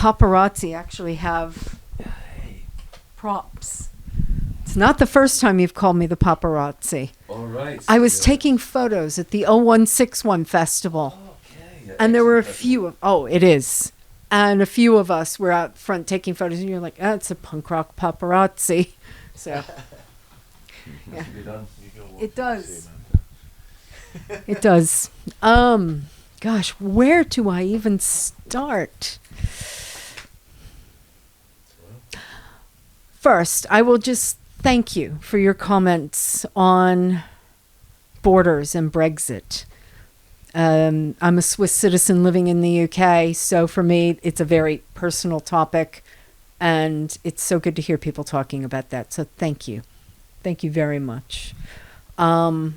paparazzi actually have props. It's not the first time you've called me the paparazzi. All right. I was taking photos at the 0161 festival. Okay. And there were a few it is. And a few of us were out front taking photos, and you're like, it's a punk rock paparazzi. So, yeah. It does. It does. Gosh, where do I even start? First, I will just thank you for your comments on borders and Brexit. I'm a Swiss citizen living in the UK, so for me, it's a very personal topic, and it's so good to hear people talking about that. So thank you. Thank you very much. And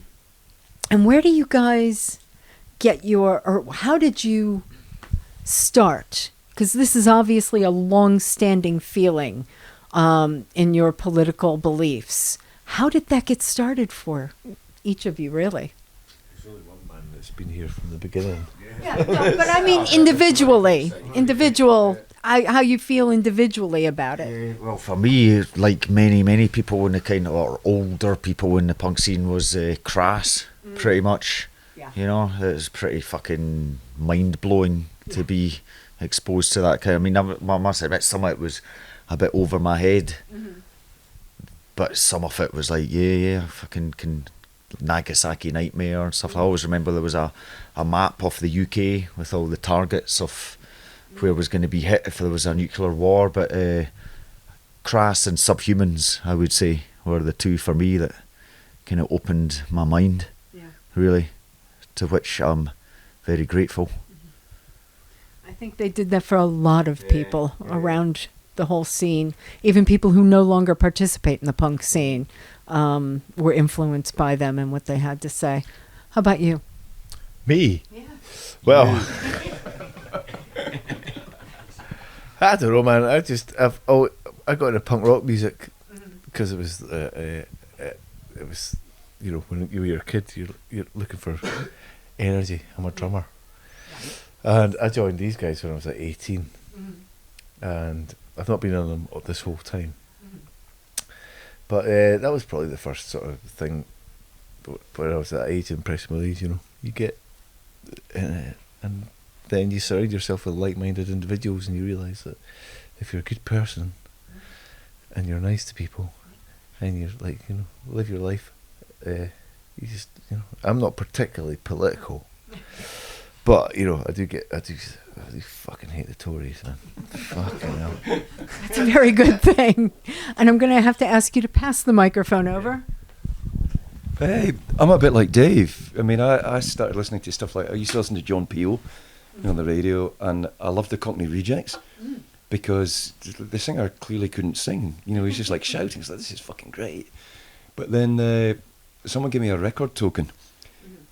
where do you guys get or how did you start? Because this is obviously a long-standing feeling in your political beliefs. How did that get started for each of you, really? There's only one man that's been here from the beginning. Yeah, no, but I mean individually. How you feel individually about it. Well, for me, like many people in the kind of, or older people in the punk scene, was crass, pretty much. Yeah. You know, it was pretty fucking mind-blowing to be exposed to that kind of, I mean, I must admit some of it was a bit over my head, but some of it was like, fucking Nagasaki Nightmare and stuff. I always remember there was a map of the UK with all the targets of where was going to be hit if there was a nuclear war, but Crass and Subhumans, I would say, were the two for me that kind of opened my mind, really, to which I'm very grateful. I think they did that for a lot of people around the whole scene. Even people who no longer participate in the punk scene were influenced by them and what they had to say. How about you? Me? Yeah. Well, I don't know, man. I got into punk rock music because it was you know, when you were a kid, you're looking for energy. I'm a drummer, and I joined these guys when I was like 18, and I've not been on them this whole time. But that was probably the first sort of thing. When I was at that age, impressionable age, you know, you get, and then you surround yourself with like-minded individuals, and you realise that if you're a good person, and you're nice to people, and you're like, you know, live your life, you just, you know, I'm not particularly political, but you know, I do fucking hate the Tories, man. Fucking hell. That's a very good thing. And I'm going to have to ask you to pass the microphone over. Hey, I'm a bit like Dave. I mean, I started listening to stuff like, I used to listen to John Peel on the radio, and I loved the Cockney Rejects because the singer clearly couldn't sing. You know, he's just like shouting. It's like, this is fucking great. But then someone gave me a record token,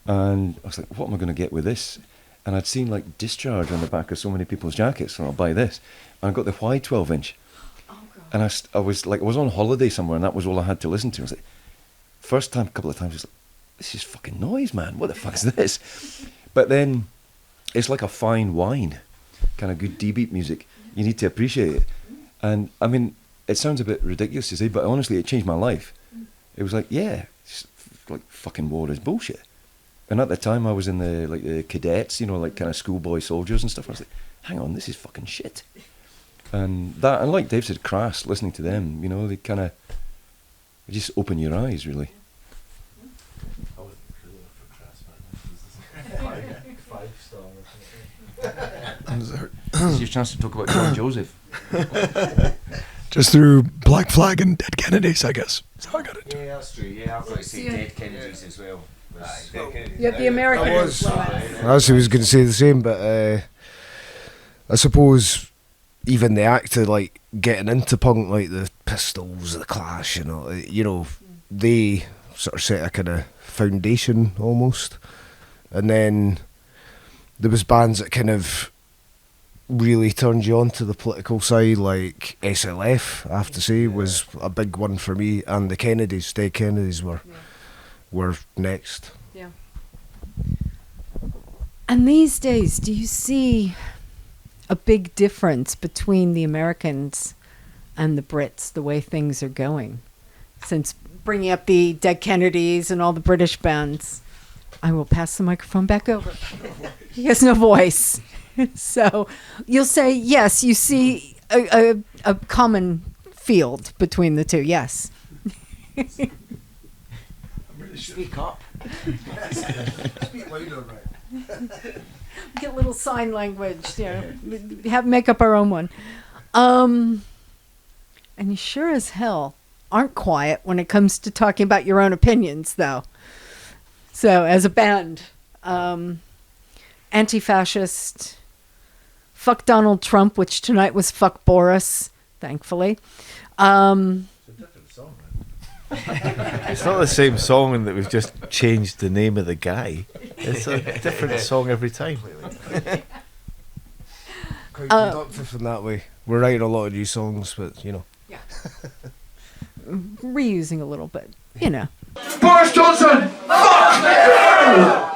and I was like, what am I going to get with this? And I'd seen like Discharge on the back of so many people's jackets, and I'll buy this. And I got the Why 12-inch. Oh, God. And I was on holiday somewhere, and that was all I had to listen to. I was like, first time, a couple of times, I was like, this is fucking noise, man. What the fuck is this? But then it's like a fine wine, kind of good D-beat music. You need to appreciate it. And I mean, it sounds a bit ridiculous to say, but honestly, it changed my life. It was like, yeah, it's like fucking war is bullshit. And at the time, I was in the cadets, you know, like kind of schoolboy soldiers and stuff. I was like, hang on, this is fucking shit. And like Dave said, Crass, listening to them, you know, they kind of just open your eyes, really. I wasn't cool enough for Crass, man. Five star. This is your chance to talk about John Joseph. Just through Black Flag and Dead Kennedys, I guess. That's how I got it. Yeah, that's true. Yeah, I've got to say Dead Kennedys as well. You have the American I actually was going to say the same, but I suppose even the act of like getting into punk, like the Pistols, the Clash, you know, they sort of set a kind of foundation almost, and then there was bands that kind of really turned you on to the political side, like SLF, I have to say, was a big one for me, and the Kennedys, Dead Kennedys were next. Yeah. And these days, do you see a big difference between the Americans and the Brits, the way things are going. Since bringing up the Dead Kennedys and all the British bands, I will pass the microphone back over. He has no voice. So you'll say, yes, you see a common field between the two, yes. Speak up. Speak louder, right? Get little sign language, make up our own one. And you sure as hell aren't quiet when it comes to talking about your own opinions, though. So, as a band, anti-fascist, fuck Donald Trump, which tonight was fuck Boris, thankfully. It's a different song, right? It's not the same song in that we've just changed the name of the guy. It's a different song every time. Quite productive in that way. We're writing a lot of new songs, but Yeah. Reusing a little bit, Boris Johnson, fuck you!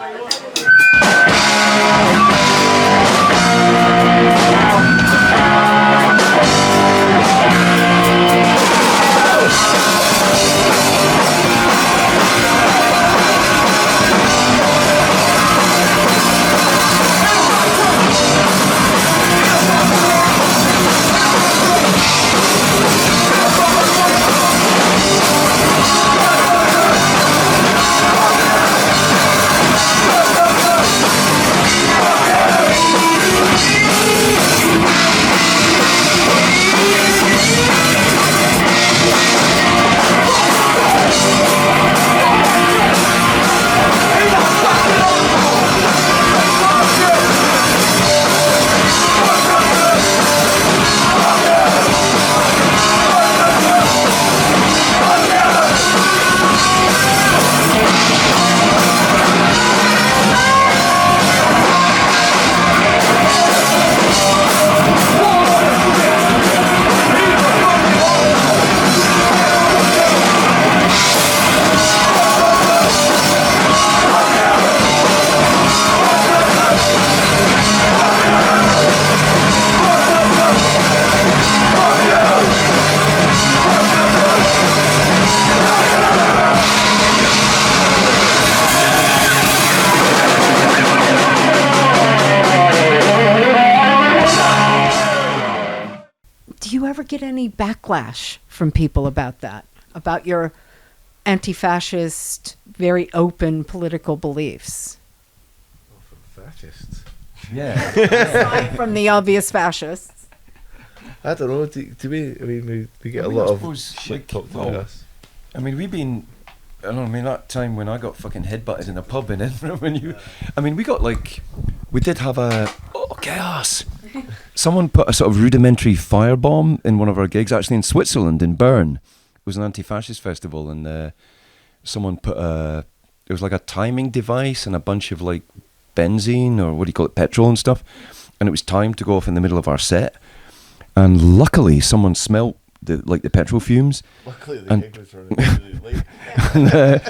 Do you ever get any backlash from people about that? About your anti-fascist, very open political beliefs? Oh, from fascists. Yeah. Aside from the obvious fascists. I don't know. Do we? I mean, we get I a mean, lot I of suppose, shit like, talked well, about us. I mean, we've been. I don't know. I mean, that time when I got fucking headbutted in a pub in Edinburgh, when you. I mean, we got like. We did have a. Oh, chaos! Someone put a sort of rudimentary firebomb in one of our gigs, actually in Switzerland, in Bern. It was an anti-fascist festival, and someone put a. It was like a timing device and a bunch of like benzene, or what do you call it, petrol and stuff. And it was timed to go off in the middle of our set. And luckily, someone smelt the petrol fumes. Luckily, and- gig was running really late. And,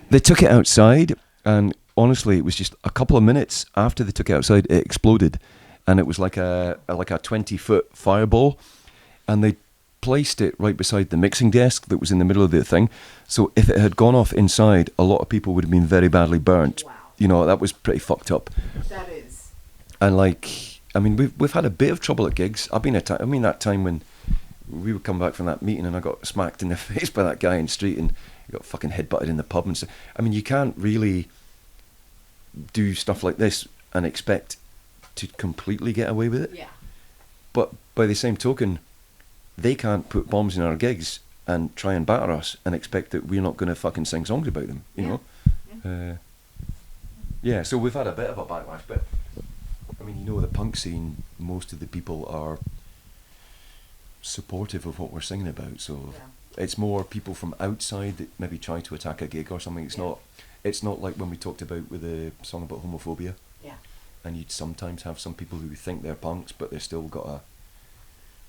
they took it outside, and honestly, it was just a couple of minutes after they took it outside, it exploded, and it was like a 20-foot fireball, and they placed it right beside the mixing desk that was in the middle of the thing. So if it had gone off inside, a lot of people would have been very badly burnt. Wow. You know, that was pretty fucked up. That is. And like, I mean, we've had a bit of trouble at gigs. I've been that time when we would come back from that meeting and I got smacked in the face by that guy in the street and got fucking headbutted in the pub and stuff. I mean, you can't really do stuff like this and expect to completely get away with it. Yeah. But by the same token, they can't put bombs in our gigs and try and batter us and expect that we're not going to fucking sing songs about them, you know? Yeah, so we've had a bit of a backlash, but I mean, you know, the punk scene, most of the people are supportive of what we're singing about, so it's more people from outside that maybe try to attack a gig or something. It's not like when we talked about with the song about homophobia. Yeah. And you'd sometimes have some people who think they're punks, but they've still got a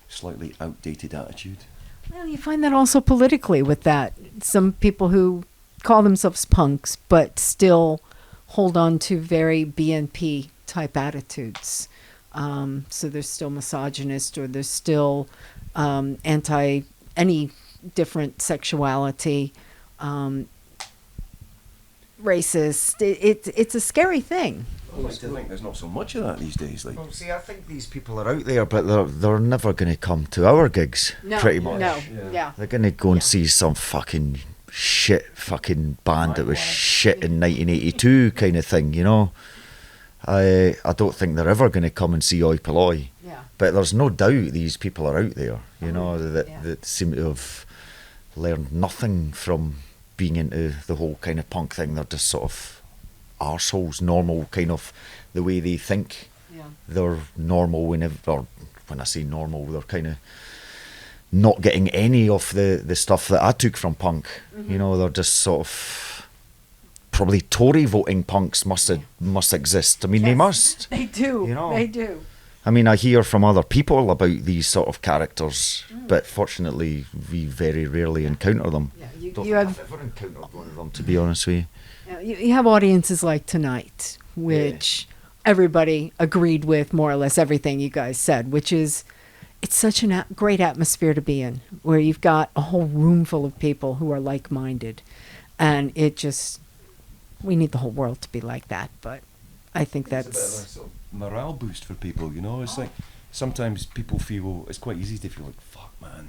slightly outdated attitude. Well, you find that also politically with that. Some people who call themselves punks, but still hold on to very BNP type attitudes. So there's still misogynist, or there's still anti any different sexuality, racist. It's a scary thing. I like to think there's not so much of that these days. Like, Well, see, I think these people are out there, but they're never going to come to our gigs. Pretty much. No, Yeah. yeah. They're going to go and Yeah. see some fucking shit fucking band that was shit in 1982 kind of thing, you know. I don't think they're ever going to come and see Oi Polloi. Yeah. But there's no doubt these people are out there, you know, Yeah. that seem to have learned nothing from being into the whole kind of punk thing. They're just sort of arseholes, normal kind of the way they think. Yeah. They're normal whenever, or when I say normal, they're kind of not getting any of the stuff that I took from punk. You know, they're just sort of probably Tory voting punks must exist. I mean, they Yes. must. They do. You know. They do. I mean, I hear from other people about these sort of characters, but fortunately, we very rarely encounter them. Yeah, Don't you think have I've ever encountered one of them, to be honest with you. you have audiences like tonight, which everybody agreed with more or less everything you guys said, which is it's such a great atmosphere to be in, where you've got a whole room full of people who are like-minded, and we need the whole world to be like that. But I think it's a bit of a that's sort of morale boost for people, you know. It's like sometimes people feel it's quite easy to feel like, fuck, man,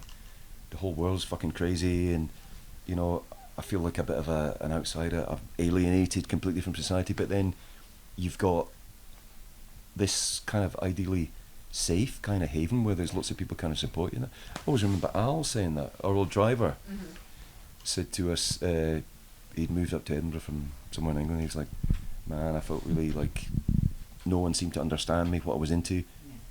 the whole world's fucking crazy, and you know, I feel like a bit of an outsider. I've alienated completely from society. But then you've got this kind of ideally safe kind of haven where there's lots of people kind of support you. I always remember Al saying that. Our old driver said to us, he'd moved up to Edinburgh from somewhere in England. He was like, man, I felt really like no one seemed to understand me, what I was into.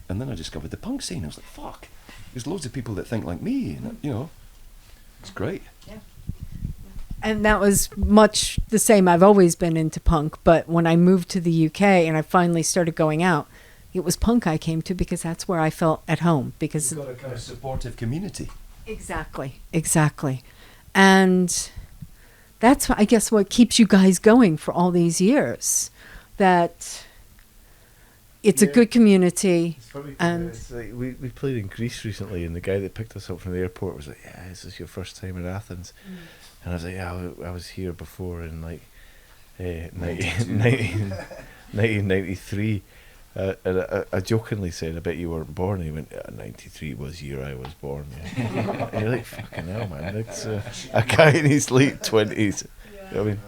And then I discovered the punk scene. I was like, fuck, there's loads of people that think like me, and you know, it's great. And that was much the same. I've always been into punk, but when I moved to the UK and I finally started going out, it was punk I came to because that's where I felt at home. Because You've got a kind of supportive community. Exactly. And that's, I guess, what keeps you guys going for all these years. That it's a good community. It's funny, And- it's like we played in Greece recently, and the guy that picked us up from the airport was like, "Yeah, is this your first time in Athens?" And I was like, "Yeah, I was here before in like 1993." And I jokingly said, "I bet you weren't born." And he went, 93 was the year I was born." Yeah. And you're like, "Fucking hell, man! It's a guy in his late 20s." You know what I mean,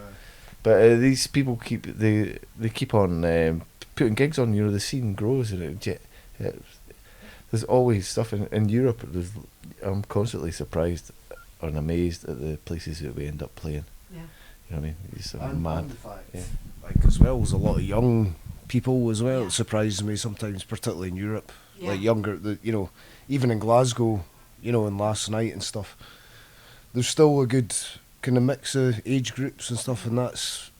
but these people keep on putting gigs on. You know, the scene grows, and there's always stuff in Europe. I'm constantly surprised and amazed at the places that we end up playing. Yeah. You know what I mean? It's And mad. the fact, Yeah. like as well, there's a lot of young people as well. It surprises me sometimes, particularly in Europe, like younger. You know, even in Glasgow, you know, and last night and stuff. There's still a good kind of mix of age groups and stuff, and that's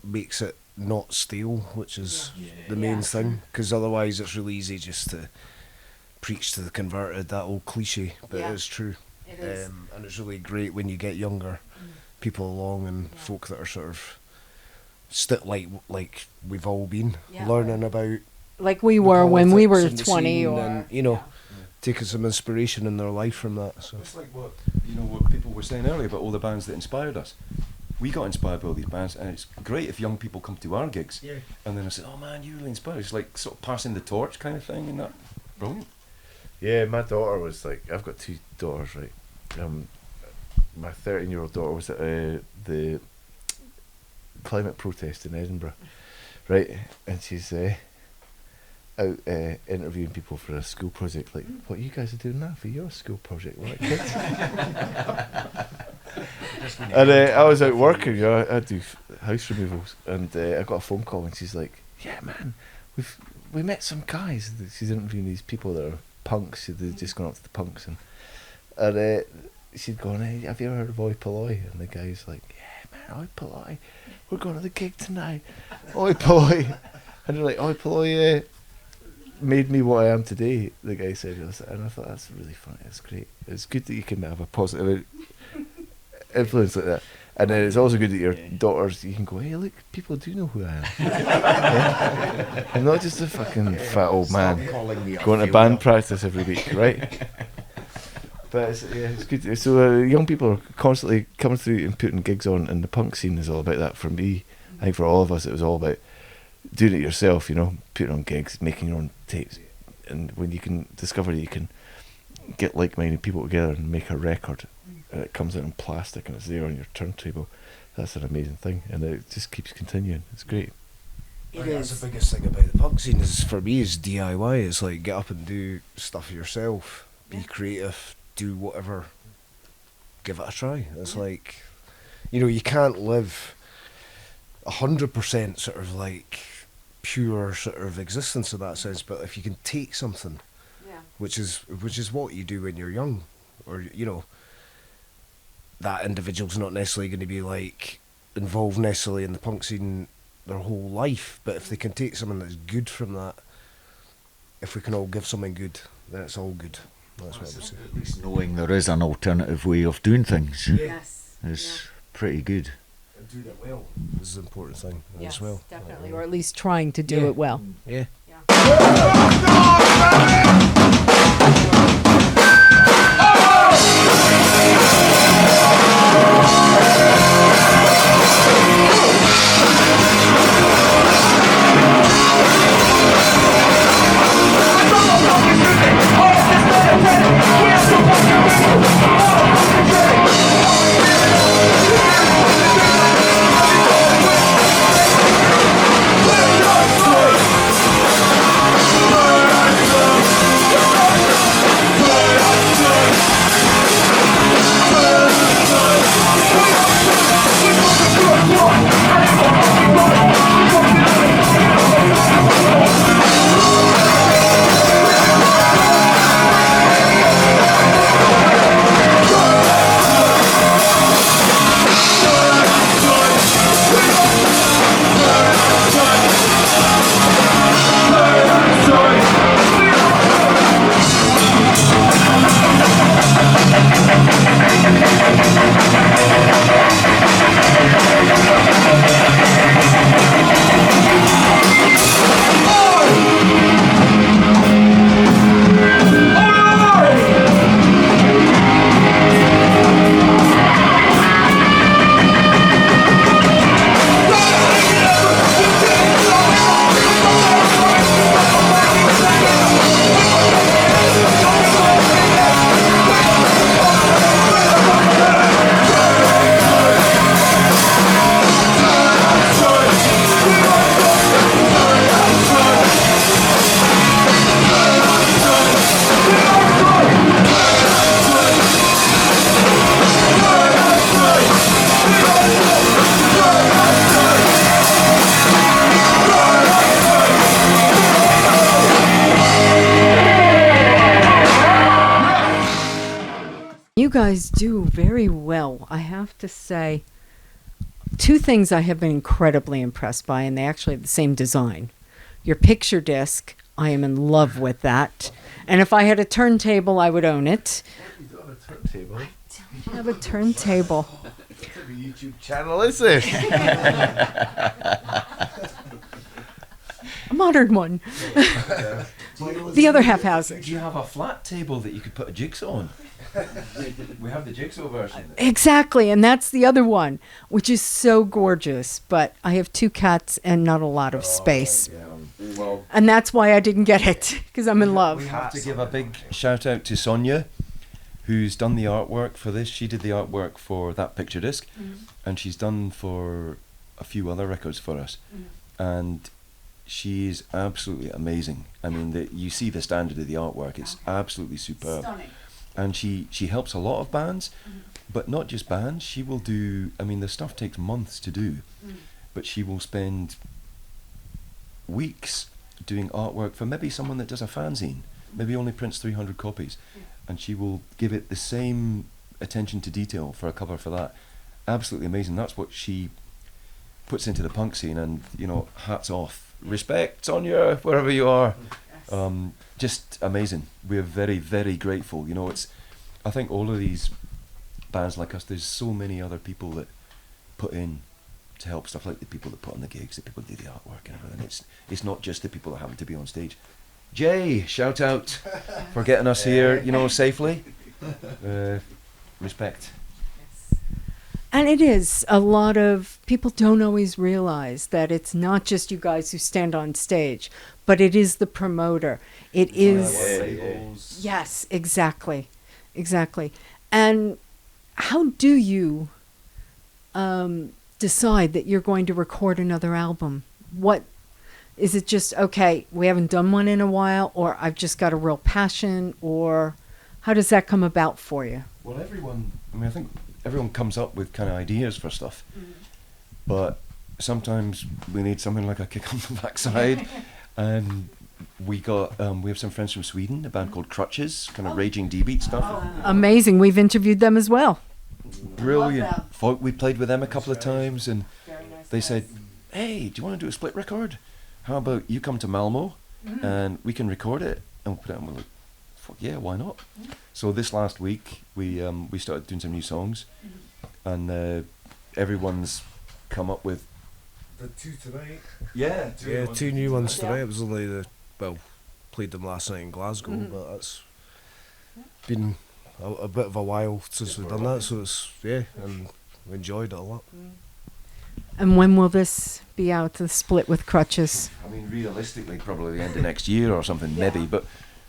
makes it not stale, which is the main thing. Because otherwise, it's really easy just to preach to the converted, that old cliche, but Yeah. it is true. It is. And it's really great when you get younger people along and folk that are sort of like we've all been learning about Like we were when we were politics and the 20 scene or... and, you know, taking some inspiration in their life from that. So It's like what people were saying earlier about all the bands that inspired us. We got inspired by all these bands, and it's great if young people come to our gigs. Yeah. And then I said, "Oh man, you really inspired." It's like sort of passing the torch kind of thing, and that brilliant. Yeah, my daughter was like, I've got two daughters, right? My 13-year-old daughter was at the climate protest in Edinburgh, right? And she's out interviewing people for a school project. Like, what you guys are doing now for your school project, right, kids? And I was out working, you know, I do house removals, and I got a phone call, and she's like, "Yeah, man, we met some guys." She's interviewing these people that are punks. They'd just gone up to the punks, and she'd gone, "Hey, have you ever heard of Oi Polloi?" And the guy's like, "Yeah, man, Oi Polloi, we're going to the gig tonight. Oi Polloi." And they're like, "Oi Polloi made me what I am today," the guy said. And I thought, that's really funny. It's great. It's good that you can have a positive influence like that. And then it's also good that your daughters, you can go, hey, look, people do know who I am. Yeah? I'm not just a fucking fat old man going to band practice every week, right? But it's good. So young people are constantly coming through and putting gigs on, and the punk scene is all about that. For me, I think for all of us, it was all about doing it yourself, you know, putting on gigs, making your own tapes. And when you can discover that you can get like-minded people together and make a record, and it comes out in plastic and it's there on your turntable, that's an amazing thing, and it just keeps continuing. It's great. That's the biggest thing about the punk scene is, for me, is DIY. It's like, get up and do stuff yourself, be creative, do whatever, give it a try. It's like, you know, you can't live 100% sort of like pure sort of existence in that sense, but if you can take something, which is what you do when you're young, or, you know, that individual's not necessarily going to be like involved necessarily in the punk scene their whole life, but if they can take something that's good from that, if we can all give something good, then it's all good. That's what I would say. At least knowing there is an alternative way of doing things Yes. is pretty good. And do that well is the important thing Yes, as well. definitely, or at least trying to do it well. Yeah. You guys do very well, I have to say. Two things I have been incredibly impressed by, and they actually have the same design. Your picture disc, I am in love with that. And if I had a turntable, I would own it. You don't have a turntable. I have a turntable. What type of YouTube channel is this? A modern one. The other half has it. Do you have a flat table that you could put a jigsaw on? We have the jigsaw version. Exactly, and that's the other one, which is so gorgeous. But I have two cats and not a lot of space. Well, And that's why I didn't get it, because I'm in love. we have to give a big shout out to Sonia, who's done the artwork for this. She did the artwork for that picture disc, and she's done for a few other records for us. And she's absolutely amazing. I mean, you see the standard of the artwork. It's absolutely superb. Stunning. And she helps a lot of bands, but not just bands. She will do, I mean, the stuff takes months to do, but she will spend weeks doing artwork for maybe someone that does a fanzine, maybe only prints 300 copies, and she will give it the same attention to detail for a cover for that. Absolutely amazing. That's what she puts into the punk scene, and, you know, hats off. Respect, Sonia, wherever you are. Just amazing. We're very, very grateful. You know, I think all of these bands like us, there's so many other people that put in to help stuff like the people that put on the gigs, the people that do the artwork and everything. It's not just the people that happen to be on stage. Jay, shout out for getting us here, safely. Respect. And it is a lot of people don't always realize that it's not just you guys who stand on stage, but it is the promoter. It is. Yes, exactly. And how do you decide that you're going to record another album? What is it? Just okay, we haven't done one in a while, or I've just got a real passion, or how does that come about for you? Well, I think everyone comes up with kind of ideas for stuff, but sometimes we need something like a kick on the backside. And we have some friends from Sweden, a band called Crutches, kind of raging D-beat stuff. Amazing. We've interviewed them as well. Brilliant folk. We played with them a couple of times, and they said, "Hey, do you want to do a split record? How about you come to Malmo and we can record it and we'll put it on." We're like, "Fuck yeah, why not?" So this last week we started doing some new songs, and everyone's come up with The two tonight. yeah Two new ones tonight. It was only played them last night in Glasgow, but that's been a bit of a while since we've done that, so and we enjoyed it a lot. And when will this be out, the split with Crutches? I mean, realistically, probably the end of next year or something, maybe. But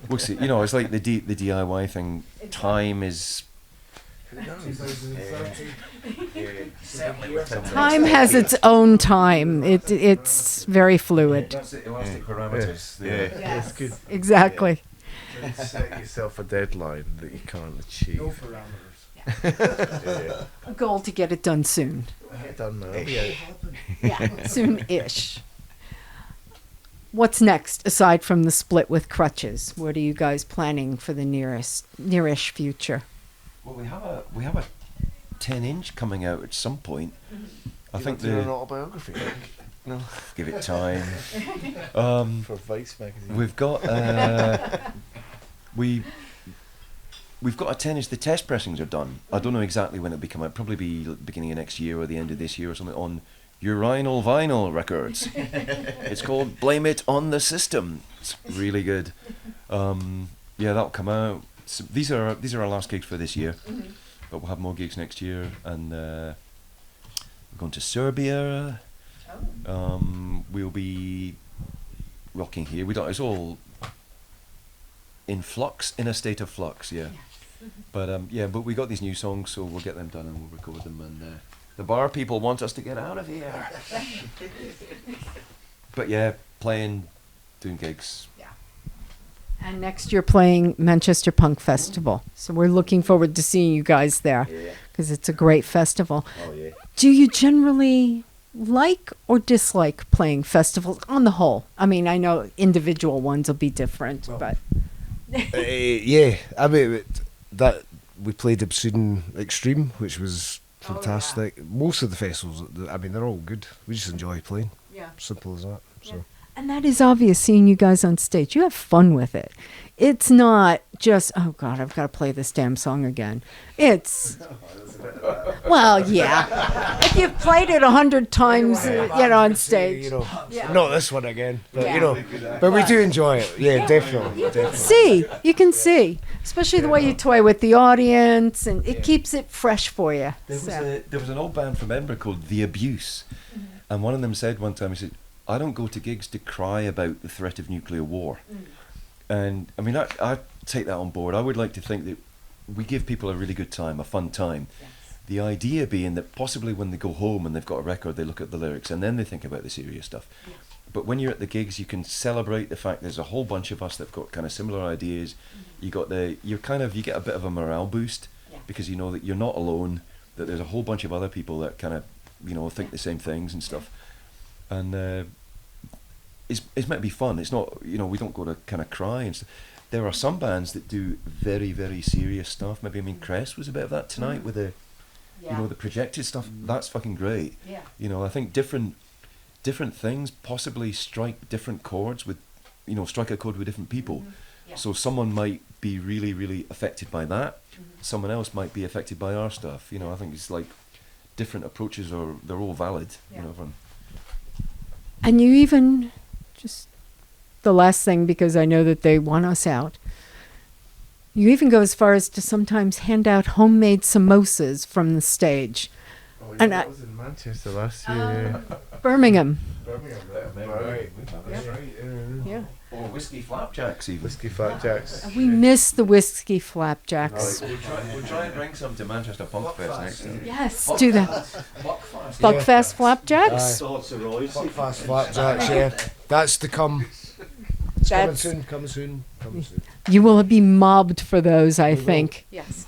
we'll see. It's like the DIY thing. Time is. Time has its own time. It's very fluid. That's it. Elastic parameters. It's good. Exactly. Set yourself a deadline that you can't achieve. No parameters. A goal to get it done soon. Get done now. Yeah, soon-ish. What's next aside from the split with Crutches? What are you guys planning for the nearish future? Well, we have a 10-inch coming out at some point. I think an autobiography. No, give it time. for Vice magazine. We've got we've got a 10-inch. The test pressings are done. I don't know exactly when it'll be coming out. Probably be beginning of next year or the end of this year or something on Urinal Vinyl Records. It's called Blame It on the System. It's really good. That'll come out. So these are our last gigs for this year, but we'll have more gigs next year, and we're going to Serbia. We'll be rocking here. It's all in a state of flux. Yeah, but we got these new songs, so we'll get them done and we'll record them. And the bar people want us to get out of here. But yeah, playing, doing gigs. And next you're playing Manchester Punk Festival. So we're looking forward to seeing you guys there because it's a great festival. Oh yeah. Do you generally like or dislike playing festivals on the whole? I mean, I know individual ones will be different, but... I mean, that we played Obscene Extreme, which was fantastic. Most of the festivals, I mean, they're all good. We just enjoy playing. Yeah. Simple as that. So. And that is obvious seeing you guys on stage. You have fun with it. It's not just, oh God, I've got to play this damn song again. It's, well, yeah. If you've played it 100 times, on stage. Not this one again, but but we do enjoy it. Yeah, definitely. You can see, especially the way you toy with the audience, and it keeps it fresh for you. There was an old band from Edinburgh called The Abuse, and one of them said one time, he said, "I don't go to gigs to cry about the threat of nuclear war." And I mean, I take that on board. I would like to think that we give people a really good time, a fun time. Yes. The idea being that possibly when they go home and they've got a record, they look at the lyrics and then they think about the serious stuff. Yes. But when you're at the gigs, you can celebrate the fact there's a whole bunch of us that've got kind of similar ideas. You get a bit of a morale boost because you know that you're not alone, that there's a whole bunch of other people that kind of, think the same things and stuff. And it's meant to be fun. It's not, we don't go to kind of cry and stuff. There are some bands that do very, very serious stuff. Maybe, Crest was a bit of that tonight with the, the projected stuff. That's fucking great. Yeah. I think different things possibly strike different chords with, strike a chord with different people. Yeah. So someone might be really, really affected by that. Someone else might be affected by our stuff. I think it's like different approaches they're all valid. You know, And you even, just the last thing, because I know that they want us out, you even go as far as to sometimes hand out homemade samosas from the stage. Oh, yeah, And that I- was in Manchester last year. Birmingham. Birmingham, Right. That's right. Yeah. or whiskey flapjacks even. Whiskey flapjacks. We miss the whiskey flapjacks. We'll try and bring some to Manchester Punk Fest next time. Yes, do that. Buckfast flapjacks. Fast flapjacks, yeah. That's to come. It's coming That's- soon, coming soon, coming soon. You will be mobbed for those, I think. Yes.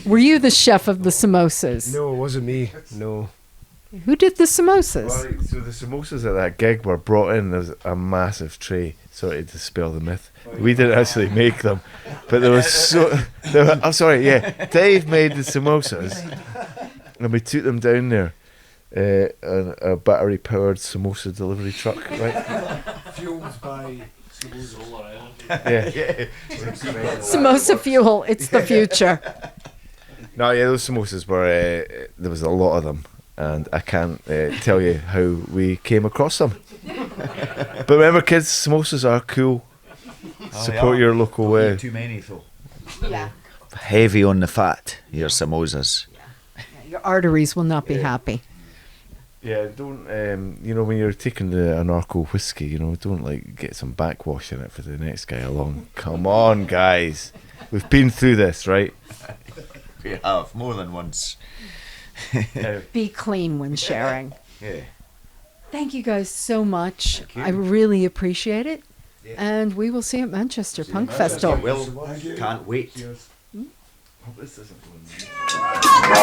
Were you the chef of the samosas? No, it wasn't me. No. Who did the samosas? Well, so the samosas at that gig were brought in. There was a massive tray. Sorry to dispel the myth. We didn't actually make them, but there was so. I'm sorry. Yeah, Dave made the samosas, and we took them down there on a battery-powered samosa delivery truck. Right? Fueled by Yeah. Samosa fuel. It's the future. No, yeah, those samosas were. There was a lot of them, and I can't tell you how we came across them. But remember, kids, samosas are cool. Support your local way. Too many though. Yeah. Heavy on the fat. Your samosas. Your arteries will not be happy. Yeah, don't. You know, when you're taking the anarcho whiskey, you know, don't like get some backwash in it for the next guy along. Come on, guys, we've been through this, right? We have more than once. Be clean when sharing. Yeah. Thank you guys so much. I really appreciate it. And we will see you at Manchester Punk Festival. Well, can't wait. Hope this isn't going.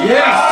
Yes!